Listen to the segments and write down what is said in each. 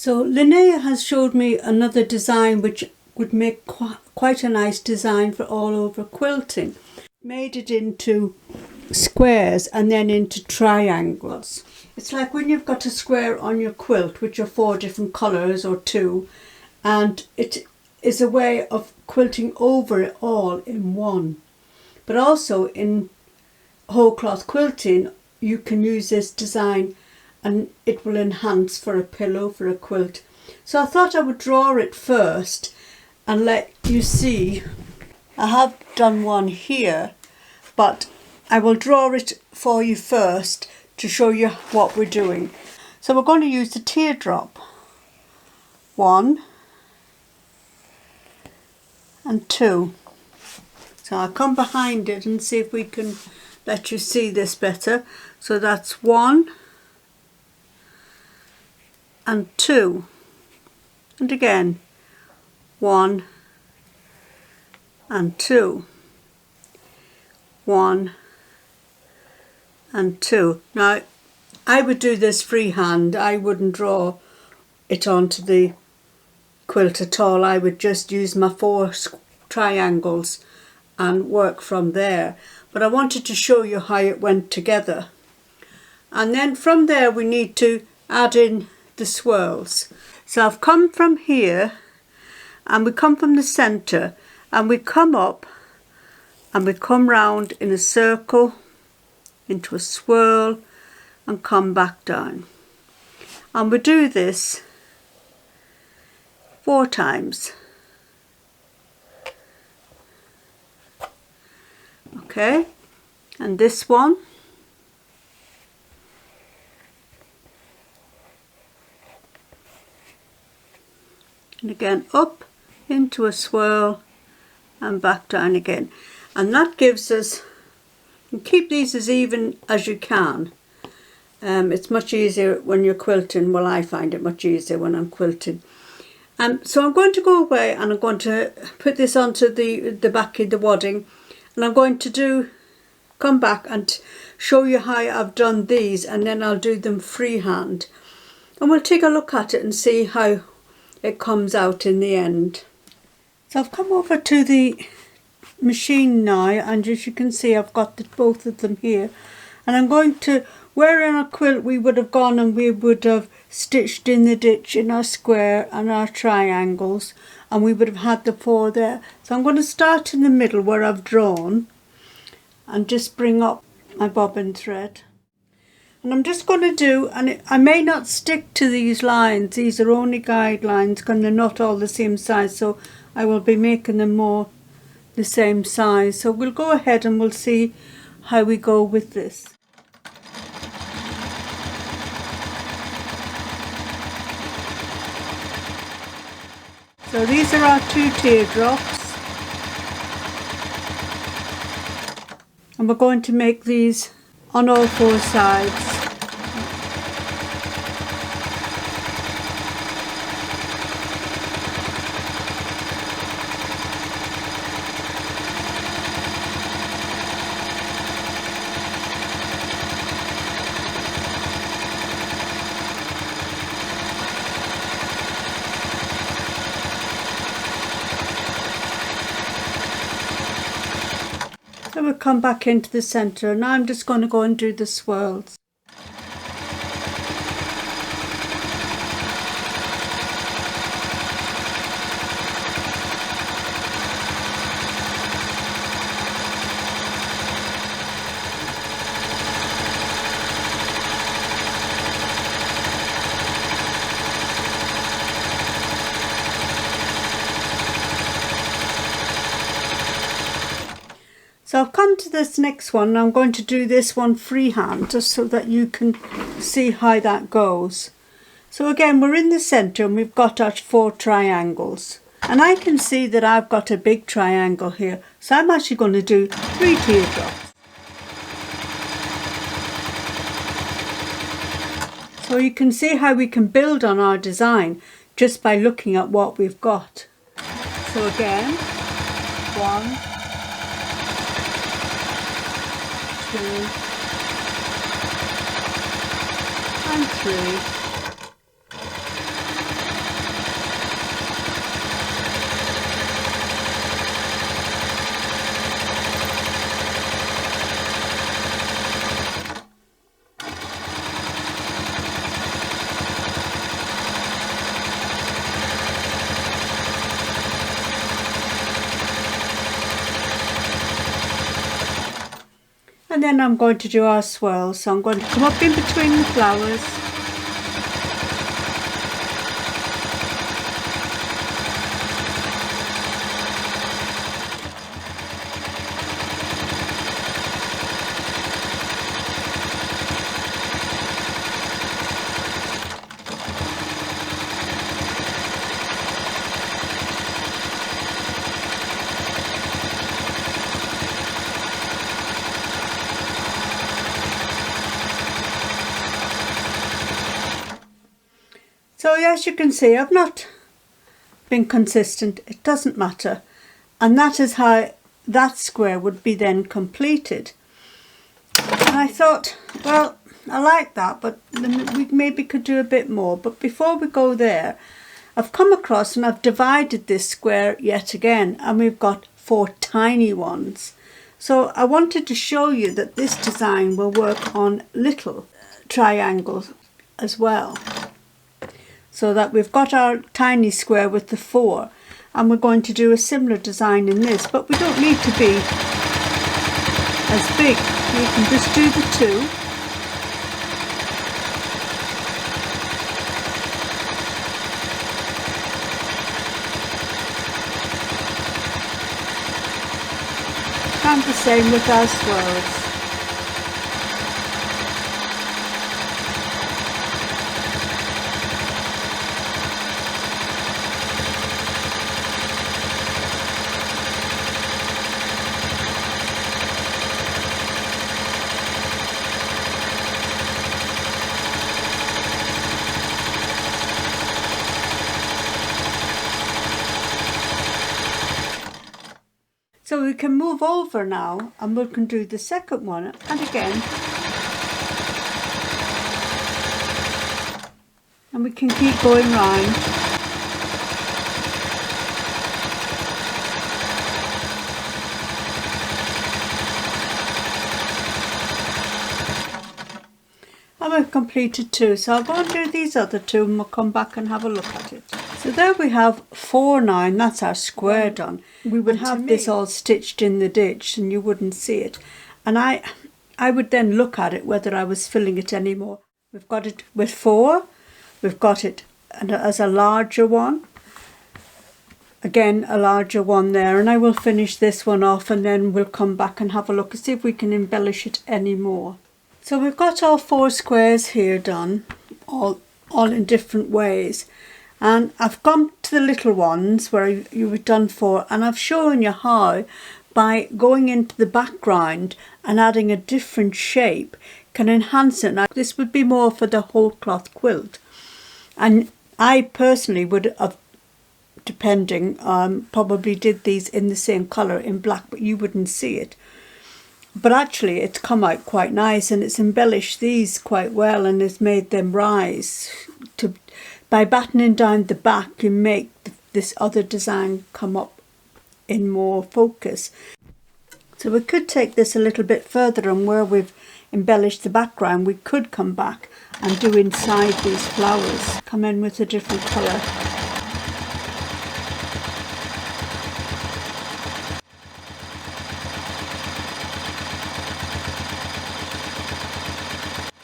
So Linnea has showed me another design which would make quite a nice design for all over quilting. Made it into squares and then into triangles. It's like when you've got a square on your quilt, which are 4 different colours or 2, and it is a way of quilting over it all in one. But also in whole cloth quilting, you can use this design and it will enhance for a pillow, for a quilt. So I thought I would draw it first and let you see. I have done one here, but I will draw it for you first to show you what we're doing. So we're going to use the teardrop. 1 and 2. So I'll come behind it and see if we can let you see this better. So that's 1 and 2, and again 1 and 2, 1 and 2. Now I would do this freehand. I wouldn't draw it onto the quilt at all. I would just use my 4 triangles and work from there, but I wanted to show you how it went together. And then from there we need to add in the swirls. So I've come from here and we come from the center and we come up and we come round in a circle into a swirl and come back down, and we do this 4 times. Okay, and this one, and again up into a swirl and back down again, and that gives us, and keep these as even as you can. It's much easier when you're quilting. Well, I find it much easier when I'm quilting. So I'm going to go away and I'm going to put this onto the back of the wadding, and I'm going to come back and show you how I've done these, and then I'll do them freehand and we'll take a look at it and see how it comes out in the end. So I've come over to the machine now, and as you can see I've got both of them here, and I'm going to, where in a quilt we would have gone and we would have stitched in the ditch in our square and our triangles, and we would have had the 4 there. So I'm going to start in the middle where I've drawn and just bring up my bobbin thread. And I'm just going to do, and I may not stick to these lines, these are only guidelines because they're not all the same size, so I will be making them more the same size. So we'll go ahead and we'll see how we go with this. So these are our 2 teardrops, and we're going to make these on all 4 sides. So we'll come back into the centre, and now I'm just going to go and do the swirls. So I've come to this next one, and I'm going to do this one freehand just so that you can see how that goes. So again, we're in the centre and we've got our 4 triangles, and I can see that I've got a big triangle here, so I'm actually going to do 3 teardrops. So you can see how we can build on our design just by looking at what we've got. So again, 1, 2 and 3 And then I'm going to do our swirls. So I'm going to come up in between the flowers. So as you can see, I've not been consistent. It doesn't matter. And that is how that square would be then completed. And I thought, well, I like that, but we maybe could do a bit more. But before we go there, I've come across and I've divided this square yet again, and we've got 4 tiny ones. So I wanted to show you that this design will work on little triangles as well. So that we've got our tiny square with the 4, and we're going to do a similar design in this, but we don't need to be as big. You can just do the 2. And the same with our swirls. So we can move over now and we can do the second one, and again, and we can keep going round. And we've completed 2, so I'll go and do these other 2 and we'll come back and have a look at it. So there we have 4 now, and that's our square done. We would have this all stitched in the ditch and you wouldn't see it. And I would then look at it whether I was filling it anymore. We've got it with 4, we've got it as a larger one. Again, a larger one there, and I will finish this one off and then we'll come back and have a look and see if we can embellish it any more. So we've got all 4 squares here done, all in different ways. And I've come to the little ones where you were done 4, and I've shown you how by going into the background and adding a different shape can enhance it. Now this would be more for the whole cloth quilt, and I personally would have, depending, probably did these in the same colour in black, but you wouldn't see it. But actually it's come out quite nice, and it's embellished these quite well and has made them rise. By battening down the back, you make this other design come up in more focus. So we could take this a little bit further, and where we've embellished the background, we could come back and do inside these flowers. Come in with a different colour.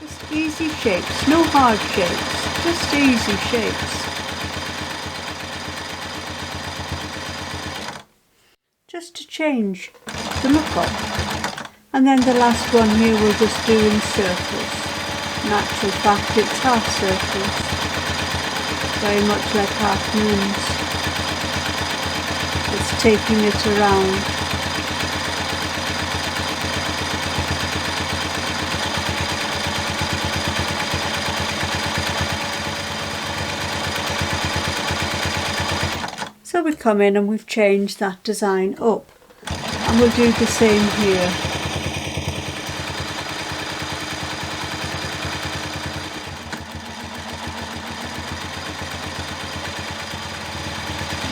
Just easy shapes, no hard shapes. Just easy shapes. Just to change the look up. And then the last one here we'll just do in circles. In actual fact it's half circles. Very much like half moons. It's taking it around. So we come in and we've changed that design up, and we'll do the same here.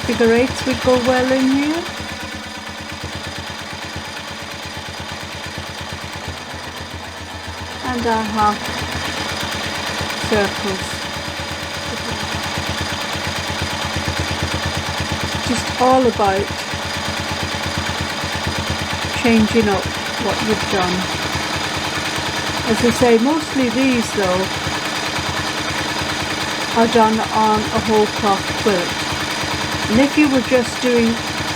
Figure 8s would go well in here. And our half circles. Just all about changing up what you've done. As I say, mostly these though are done on a whole cloth quilt. And if you were just doing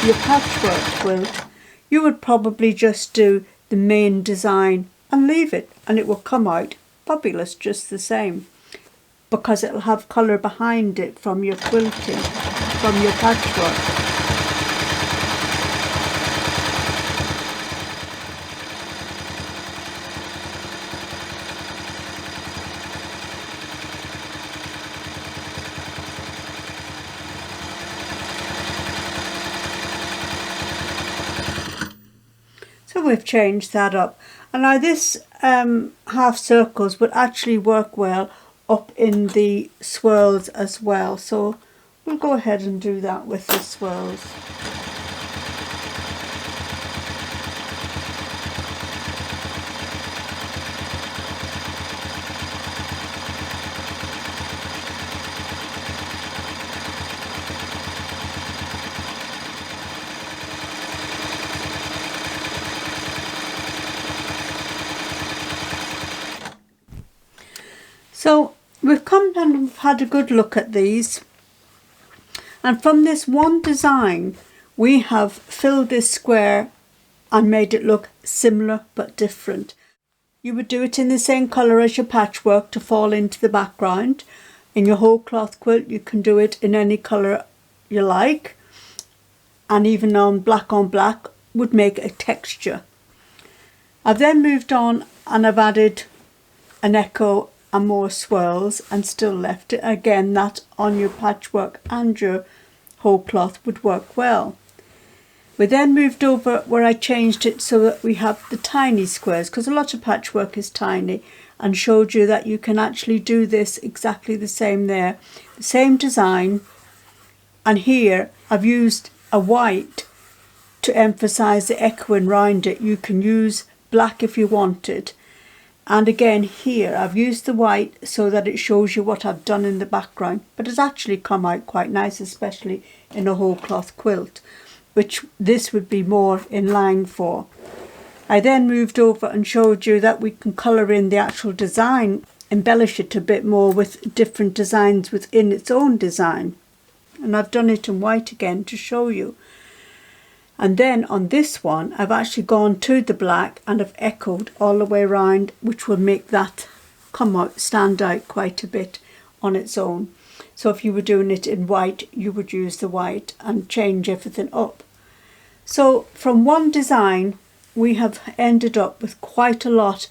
your patchwork quilt, you would probably just do the main design and leave it, and it will come out fabulous just the same, because it'll have colour behind it from your quilting, from your patchwork. So we've changed that up, and now this half circles would actually work well up in the swirls as well, so we'll go ahead and do that with the swirls. So we've come and we've had a good look at these, and from this one design we have filled this square and made it look similar but different. You would do it in the same colour as your patchwork to fall into the background. In your whole cloth quilt you can do it in any colour you like, and even on black would make a texture. I've then moved on and I've added an echo and more swirls and still left it. Again, that on your patchwork and your whole cloth would work well. We then moved over where I changed it so that we have the tiny squares, because a lot of patchwork is tiny, and showed you that you can actually do this exactly the same there. The same design, and here I've used a white to emphasize the echoing round it. You can use black if you wanted. And again here I've used the white so that it shows you what I've done in the background, but it's actually come out quite nice, especially in a whole cloth quilt, which this would be more in line for. I then moved over and showed you that we can colour in the actual design, embellish it a bit more with different designs within its own design, and I've done it in white again to show you. And then on this one I've actually gone to the black and I've echoed all the way around, which will make that come out, stand out quite a bit on its own. So if you were doing it in white, you would use the white and change everything up. So from one design we have ended up with quite a lot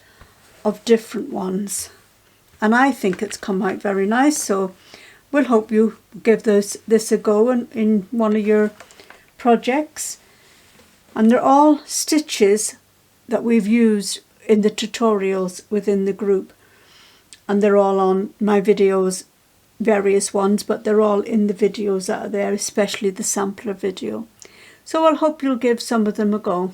of different ones, and I think it's come out very nice. So we'll hope you give this a go in one of your projects. And they're all stitches that we've used in the tutorials within the group, and they're all on my videos, various ones, but they're all in the videos that are there, especially the sampler video. So I hope you'll give some of them a go.